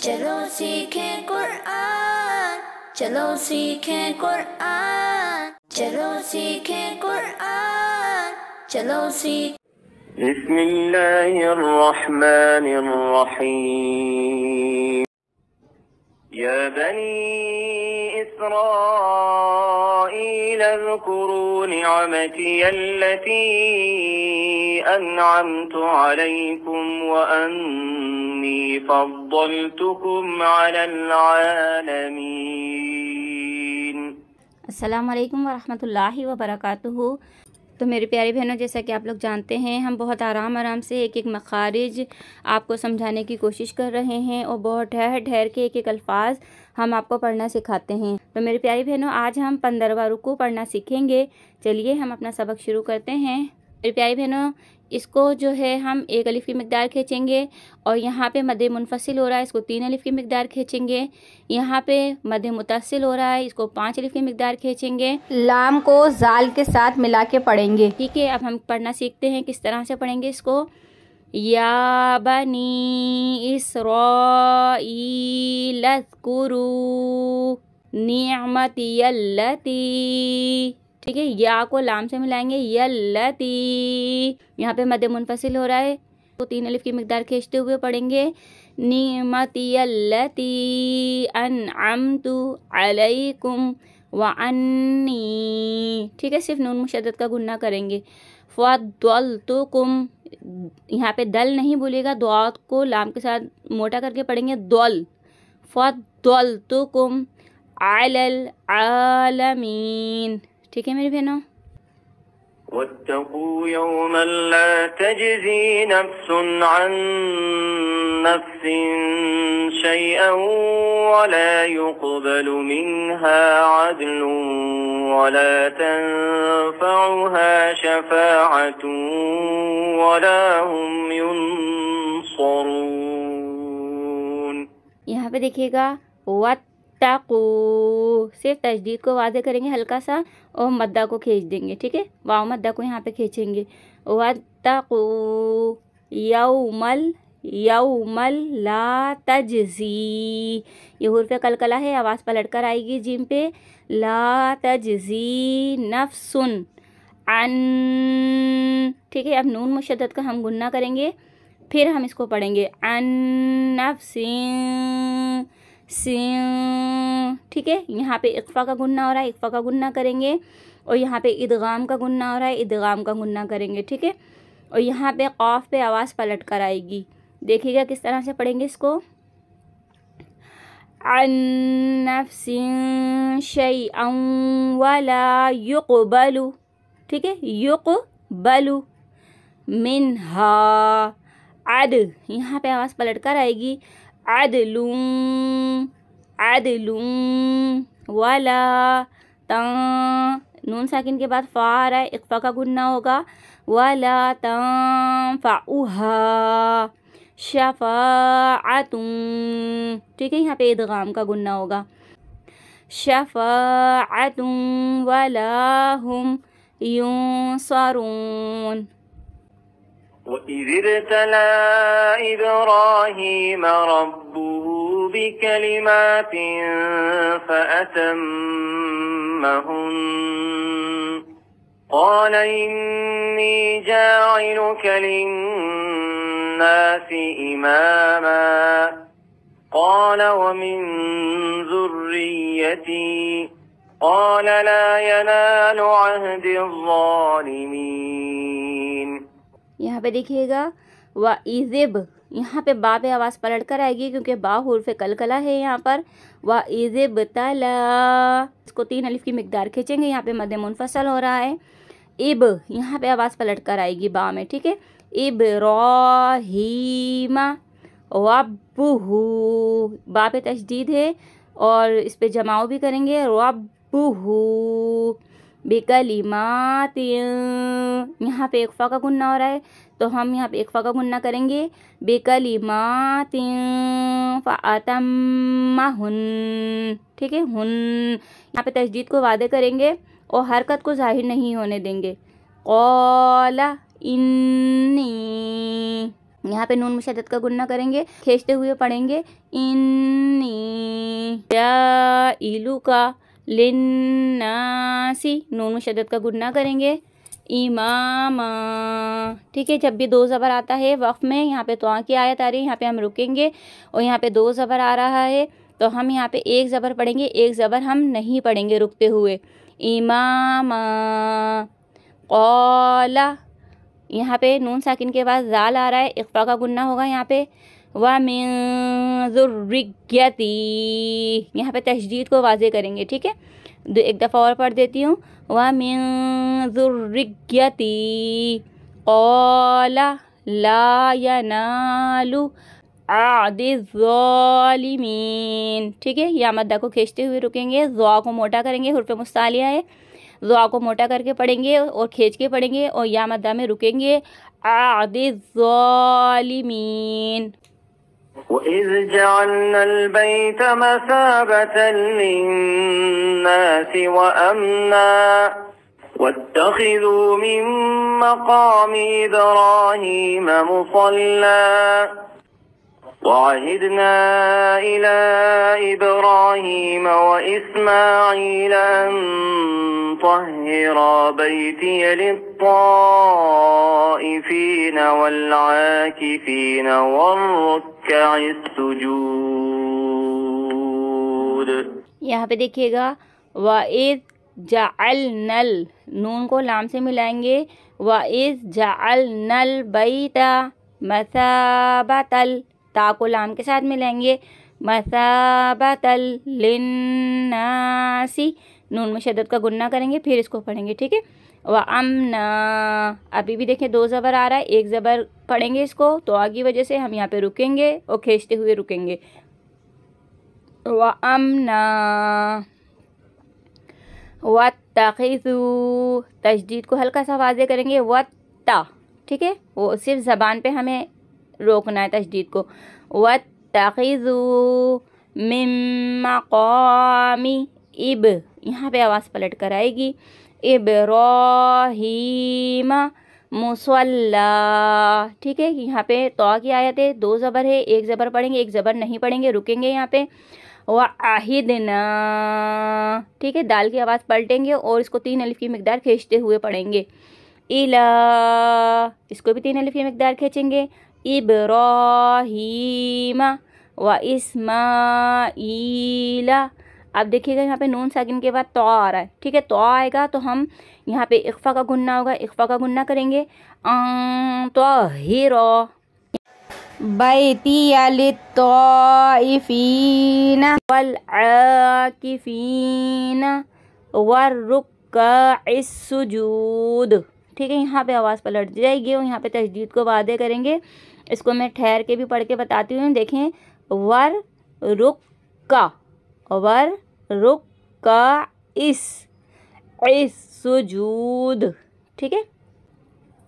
चलो सीखें कुरआन, चलो सीखें कुरआन, चलो सीखें कुरआन, चलो सीख। बिस्मिल्लाहिर्रहमानिर्रहीम। या बनी इस्राईल अज़्कुरू निअमती अल्लती अनअमतु अलैकुम व अन्नी फद्दलतुकुम अलल आलमीन। अस्सलाम वालेकुम वरहमतुल्लाहि वबरकातुहू। तो मेरे प्यारे बहनों, जैसा कि आप लोग जानते हैं, हम बहुत आराम से एक एक मखारिज आपको समझाने की कोशिश कर रहे हैं और बहुत ठहर ठहर के एक एक अल्फाज हम आपको पढ़ना सिखाते हैं। तो मेरे प्यारी बहनों, आज हम 15वां रुकू पढ़ना सीखेंगे। चलिए हम अपना सबक शुरू करते हैं। मेरे प्यारी बहनों, इसको जो है हम 1 अलिफ की मिकदार खींचेंगे और यहाँ पे मद मुनफसिल हो रहा है, इसको 3 अलिफ की मिकदार खींचेंगे। यहाँ पे मद मुतसिल हो रहा है, इसको 5 अलिफ की मिकदार खींचेंगे। लाम को जाल के साथ मिला के पढ़ेंगे। ठीक है, अब हम पढ़ना सीखते हैं किस तरह से पढ़ेंगे इसको। या बनी इस्राईल अज़्कुरू निअमती अल्लती। ठीक है, या को लाम से मिलाएंगे, यल्लती। यहाँ पे मद मुनफसिल हो रहा है, तो 3 अलिफ की मिकदार खींचते हुए पढ़ेंगे। निअमती अल्लती अनअमतु अलैकुम व अन्नी। ठीक है, सिर्फ नून मुशद्दद का गुन्ना करेंगे। फद्दलतुकुम, यहाँ पे दल नहीं बोलेगा, दुआत को लाम के साथ मोटा करके पढ़ेंगे, दल। फद्दलतुकुम अलल आलमीन। ठीक है मेरी बहनों। वत्तकू यौमन ला तजज़ी नफ्सुन अन नफ्सिन शैअन वला युक़बलु मिन्हा अदलुन वला तंफ़उहा शफ़ाअतुन वला हुम युनसरून। यहाँ पे देखिएगा, वत्तकू सिर्फ तजदीद को वाज़े करेंगे हल्का सा और मद्दा को खींच देंगे। ठीक है, वाव मद्दा को यहाँ पे खींचेंगे। वत्तकू यौमल, यौमल ला तजज़ी, ये हुर्फ़े कलकला है, आवाज़ पलट कर आएगी जीम पे। ला तजज़ी नफ्सुन अन। ठीक है, अब नून मुशद्दद का हम गुन्ना करेंगे, फिर हम इसको पढ़ेंगे अन नफ्सिन सिन। ठीक है, यहाँ पे इक़फ़ा का गुन्ना हो रहा है, इक़फ़ा का गुन्ना करेंगे और यहाँ पे इदगाम का गुन्ना हो रहा है, इदगाम का गुन्ना करेंगे। ठीक है, और यहाँ पे क़ाफ़ पे आवाज़ पलट कर आएगी। देखिएगा किस तरह से पढ़ेंगे इसको। अन नफ्सिन शैअन वला युक़बलु। ठीक है, युक़बलु मिन्हा अद, यहाँ पे आवाज़ पलट कर आएगी, अदलुन अदलुन वला तं, नून साकिन के बाद फा आ रहा है, इक़फ़ा का गुन्ना होगा। वला तंफ़उहा शफ़ाअतुन। ठीक है, यहाँ पे इदगाम का गुन्ना होगा। शफ़ाअतुन वला हुम युनसरून। وَإِذِ ابْتَلَى إِبْرَاهِيمَ رَبُّهُ بِكَلِمَاتٍ فَأَتَمَّهُنَّ قَالَ إِنِّي جَاعِلُكَ لِلنَّاسِ إِمَامًا قَالَ وَمِنْ ذُرِّيَّتِي قَالَ لَا يَنَالُ عَهْدِ الظَّالِمِينَ। यहाँ पे देखिएगा, व इज़िब, यहाँ पे बा पे आवाज़ पलट कर आएगी क्योंकि बा हुर्फ़े कलकला है यहाँ पर। व इज़िब तला, इसको 3 अलिफ की मिकदार खींचेंगे, यहाँ पे मद मुनफसल हो रहा है। इब, यहाँ पे आवाज़ पलट कर आएगी बा में। ठीक है, इब्राहीमा रब्बुहु, बा पे तशदीद है और इस पे जमाओ भी करेंगे। रब्बुहु बेकलिमातिन, यहाँ पे इक़फ़ा का गुन्ना हो रहा है, तो हम यहाँ पे इक़फ़ा का गुन्ना करेंगे। बेकलिमातिन फ़अतम्महुन। ठीक है, हुन, यहाँ पे तशदीद को वादे करेंगे और हरकत को ज़ाहिर नहीं होने देंगे। क़ाला इन्नी, यहाँ पे नून मुशद्दद का गुन्ना करेंगे, खींचते हुए पढ़ेंगे इन्नी जाइलुका लिन्नासी, नून मुशद्दद का गुन्ना करेंगे इमामा। ठीक है, जब भी दो ज़बर आता है वक़्फ़ में, यहाँ पे तो की आयत आ रही है, यहाँ पे हम रुकेंगे और यहाँ पे दो ज़बर आ रहा है तो हम यहाँ पे एक ज़बर पढ़ेंगे, एक ज़बर हम नहीं पढ़ेंगे रुकते हुए। इमामा क़ौला, यहाँ पे नून साकिन के बाद ज़ाल आ रहा है, इक़फ़ा का गुन्ना होगा यहाँ पे। व मिन ज़ुर्रिय्यती, यहाँ पे तशदीद को वाज़े करेंगे। ठीक है, एक दफ़ा और पढ़ देती हूँ। व मिन ज़ुर्रिय्यती क़ौला ला यनालु आदिज़ ज़ालिमीन। ठीक है, या मद्दा को खींचते हुए रुकेंगे, ज़ा को मोटा करेंगे, हुर्फ़े मुस्तालिया है, ज़ा को मोटा करके पढ़ेंगे और खींच के पढ़ेंगे और या मद्दा में रुकेंगे आदिज़ ज़ालिमीन। وَإِذْ جَعَلْنَا الْبَيْتَ مَثَابَةً لِلنَّاسِ وَأَمْنًا وَاتَّخِذُوا مِن مَّقَامِ إِبْرَاهِيمَ مُصَلًّى وَعَهِدْنَا إِلَى إِبْرَاهِيمَ وَإِسْمَاعِيلَ أَن طَهِّرَا بَيْتِيَ لِلطَّائِفِينَ وَالْعَاكِفِينَ وَالرُّكَّعِ السُّجُودِ۔ यहाँ पे देखिएगा वइज़ जअलनल, नून को लाम से मिलाएंगे, वइज़ जअलनल बैता मसाबतल, ता को लाम के साथ मिलाएंगे, मसाबतल लिन्नासी, नून मुशद्दद का गुन्ना करेंगे, फिर इसको पढ़ेंगे। ठीक है, व अमना, अभी भी देखें दो ज़बर आ रहा है, एक ज़बर पढ़ेंगे इसको तो आगे वजह से हम यहाँ पे रुकेंगे और खींचते हुए रुकेंगे। व अमना वत्तखिज़ू, तशदीद को हल्का सा वाज़े करेंगे, वत्ता। ठीक है, वो सिर्फ ज़बान पे हमें रोकना है तशदीद को। वत्तखिज़ू मिन मक़ामी इब, यहाँ पे आवाज़ पलट कर आएगी, इब्राहीम मुसल्ला। ठीक है, यहाँ पे तो की आयत है, दो ज़बर है, एक ज़बर पढ़ेंगे, एक ज़बर नहीं पढ़ेंगे, रुकेंगे यहाँ पे। वआहिदना, ठीक है, दाल की आवाज़ पलटेंगे और इसको 3 अलिफ की मिकदार खींचते हुए पढ़ेंगे। इला, इसको भी 3 अलिफ की मिकदार खींचेंगे। इब्राहीम व इस्माईला, अब देखिएगा यहाँ पे नून साकिन के बाद तो आ रहा है। ठीक है, तो आएगा तो हम यहाँ पे इक़फ़ा का गुन्ना होगा, इक़फ़ा का गुन्ना करेंगे। तहिरा बैतिया लित्ताइफीन वल आकिफीन वरुक्काइस सुजूद। ठीक है, यहाँ पे आवाज़ पलट जाएगी और यहाँ पे तशदीद को वादे करेंगे। इसको मैं ठहर के भी पढ़ के बताती हूँ। देखें, वर रुक्का इस सुजूद। ठीक है,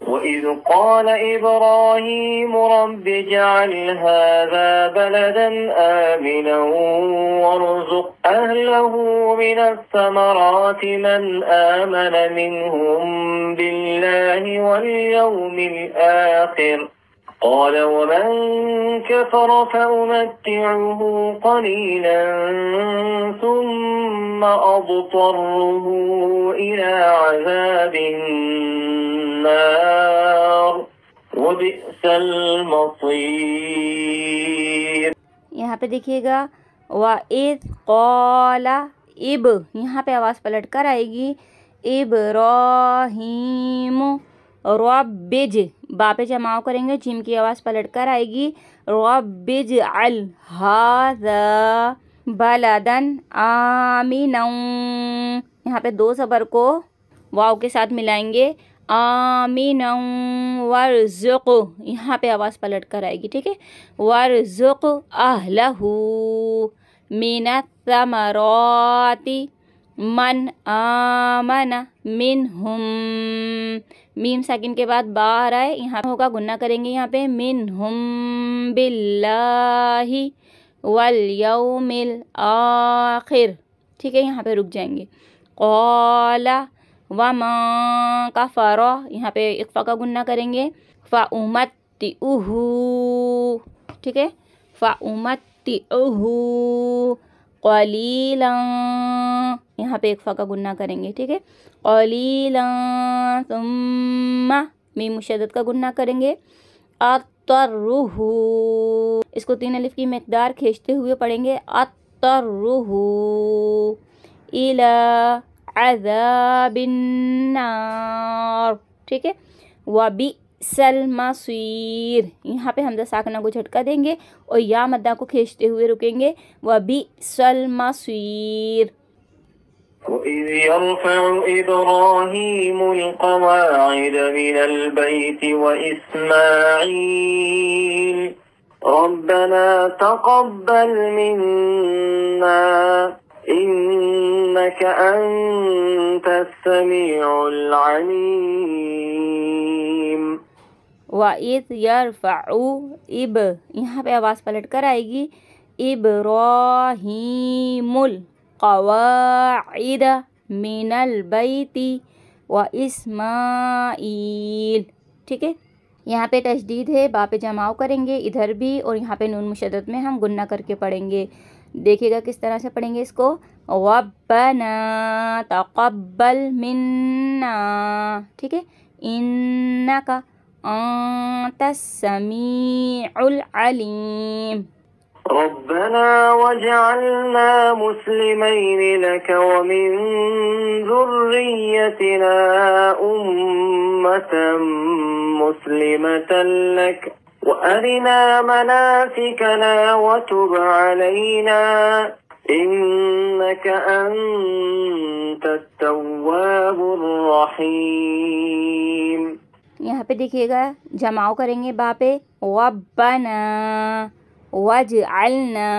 وَإِذْ قَالَ إِبْرَاهِيمُ رَبِّ اجْعَلْ هَذَا بَلَدًا آمِنًا وَارْزُقْ أَهْلَهُ مِنَ الثَّمَرَاتِ مَنْ آمَنَ مِنْهُمْ بِاللَّهِ وَالْيَوْمِ الْآخِرِ قَالَ وَمَنْ كَفَرَ فَأُمَتِّعُهُ قَلِيلًا ثُمَّ أَضْطَرُّهُ إِلَى عَذَابِ النَّارِ وَبِئْسَ الْمَصِيرُ۔ यहाँ पे देखिएगा वइज़ क़ाला इब, यहाँ पे आवाज़ पलट कर आएगी, इब्राहीम रब्बिज, बा पे जमाव करेंगे, जिम की आवाज़ पलट कर आएगी, रब्बिज अल हाज़ा बलदन आमिनन, यहाँ पे दो ज़बर को वाव के साथ मिलाएंगे, आमिनन वर्ज़ुक़, यहाँ पे आवाज़ पलट कर आएगी। ठीक है, वर्ज़ुक़ अहलहू मिनस्समराति मन आमना मिनहुम, मीम साकिन के बाद बा आ रहा है, यहाँ होगा गुन्ना करेंगे, यहाँ पे मिनहुम बिल्लाहि वल यौमिल आखिर। ठीक है, यहाँ पे रुक जाएंगे। क़ाला वमा कफ़रा, यहाँ पे इक़फ़ा का गुन्ना करेंगे, फ़उमत्तिउहु ठीक है, फ़उमत्तिउहु क़लीला, यहाँ पे एक फ़ा का गुन्ना करेंगे, ठीक है, क़लीला सुम्मा मीम मुशद्दद का गुन्ना करेंगे, अत्तरुहु, इसको 3 अलिफ की मिक़दार खींचते हुए पढ़ेंगे, अत्तरुहु इला अज़ाबिन्नार, ठीक है, वबिसल मसीर, यहाँ पे हमज़ा साकिना को झटका देंगे और या मद्दा को खींचते हुए रुकेंगे, वबिसल मसीर। وإذ يرفع إبراهيم القواعد من البيت وإسماعيل ربنا تقبل منا إنك أنت السميع العليم। वइज़ यरफ़उ इब, यहाँ पे आवाज़ पलट कर आएगी, इब्राहीमुल क़वाइद मिनल बैति व इस्माईल, ठीक है, यहाँ पे तशदीद है, बा पे जमाव करेंगे इधर भी और यहाँ पे नून मुशद्दद में हम गुन्ना करके पढ़ेंगे। देखिएगा किस तरह से पढ़ेंगे इसको, रब्बना तक़ब्बल मिन्ना, ठीक है, इन्नका अंतस समीउल अलीम। ربنا واجعلنا مسلمين لك ومن ذريتنا أمة مسلمة لك وأرنا مناسكنا وتب علينا إنك أنت التواب الرحيم। यहाँ पे देखिएगा जमाव करेंगे बा पे, रब्बना वजअलना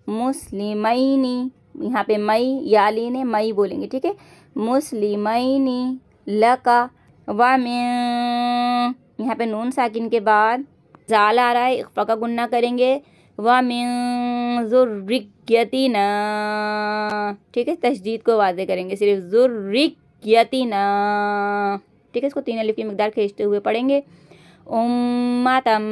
मुस्लिमैनी, यहाँ पे मई या लीने मई बोलेंगे, ठीक है, मुस्लिमैनी लका वमिन, यहाँ पे नून साकिन के बाद जाल आ रहा है, इख्फा का गुन्ना करेंगे, वमिन ज़ुर्रियतिना, ठीक है, तशदीद को वाज़े करेंगे, सिर्फ ज़ुर्रियतिना, ठीक है, इसको 3 अलिफ की मिक़दार खींचते हुए पढ़ेंगे, उम्मतम,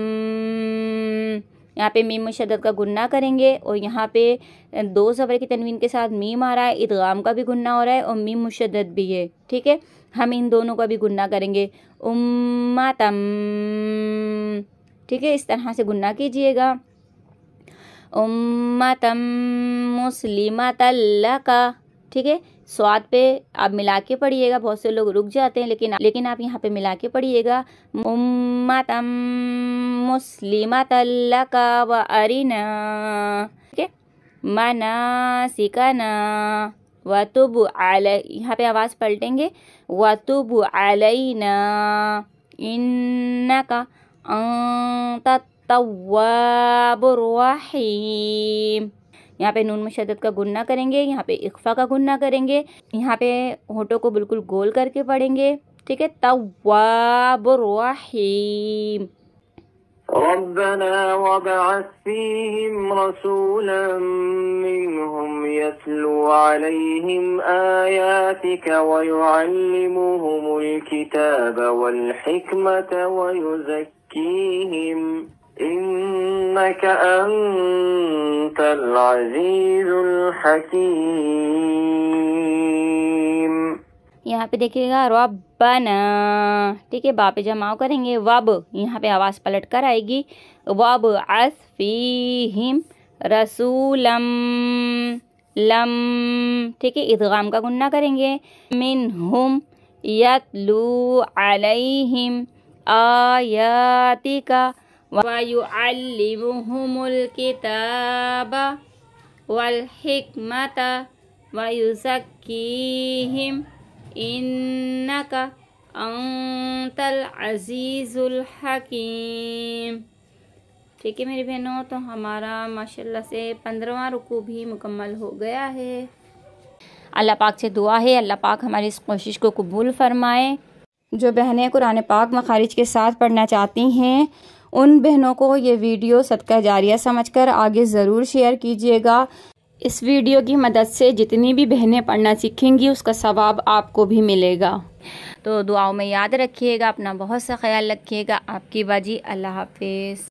यहाँ पे मीम मुशद्दद का गुन्ना करेंगे और यहाँ पे 2 ज़बर की तनवीन के साथ मीम आ रहा है, इदगाम का भी गुन्ना हो रहा है और मीम मुशद्दद भी है, ठीक है, हम इन दोनों का भी गुन्ना करेंगे, उम्मतम, ठीक है, इस तरह से गुन्ना कीजिएगा, उम्मतम मुस्लिमतल लका, ठीक है, स्वाद पे आप मिला के पढ़िएगा, बहुत से लोग रुक जाते हैं लेकिन आप यहाँ पे मिला के पढ़िएगा, उम्मतम मुस्लिमतल लका व अरिना, ठीक है, मनासिकना व तुब अलै, यहाँ पे आवाज़ पलटेंगे, व तुब अलैना इन्नका अंतत तव्वाबुर रहीम। यहाँ पे नून मुशद्दद का गुन्ना करेंगे, यहाँ पे इख्फा का गुन्ना करेंगे, यहाँ पे होठों को बिल्कुल गोल करके पढ़ेंगे, ठीक है, तव्वाबुर रहीम। ربنا وابعث فيهم رسولا منهم يتلو عليهم آياتك ويعلمهم الكتاب والحكمة ويزكيهم إنك أنت العزيز الحكيم। यहाँ पे देखिएगा रब्बना, ठीक है, बा पे जमाव करेंगे, वब, यहाँ पे आवाज़ पलट कर आएगी, वब असफीहिम रसूलम लम, ठीक है, इदगाम का गुन्ना करेंगे, मिनहुम यतलू अलैहिम आयातिका वयुअल्लिमुहुमुल किताबा वल हिकमता वयुज़क्कीहिम इन्नका अंतल अज़ीज़ुल हकीम। ठीक है मेरी बहनों, तो हमारा माशाल्लाह से 15वां रुकू भी मुकम्मल हो गया है। अल्लाह पाक से दुआ है अल्लाह पाक हमारी इस कोशिश को कबूल फरमाए। जो बहनें कुरान पाक मखारिज के साथ पढ़ना चाहती हैं उन बहनों को ये वीडियो सदका जारिया समझकर आगे ज़रूर शेयर कीजिएगा। इस वीडियो की मदद से जितनी भी बहनें पढ़ना सीखेंगी उसका सवाब आपको भी मिलेगा। تو دعاؤں میں یاد رکھیے گا، اپنا بہت سا خیال رکھیے گا. آپ کی باجی. اللہ حافظ.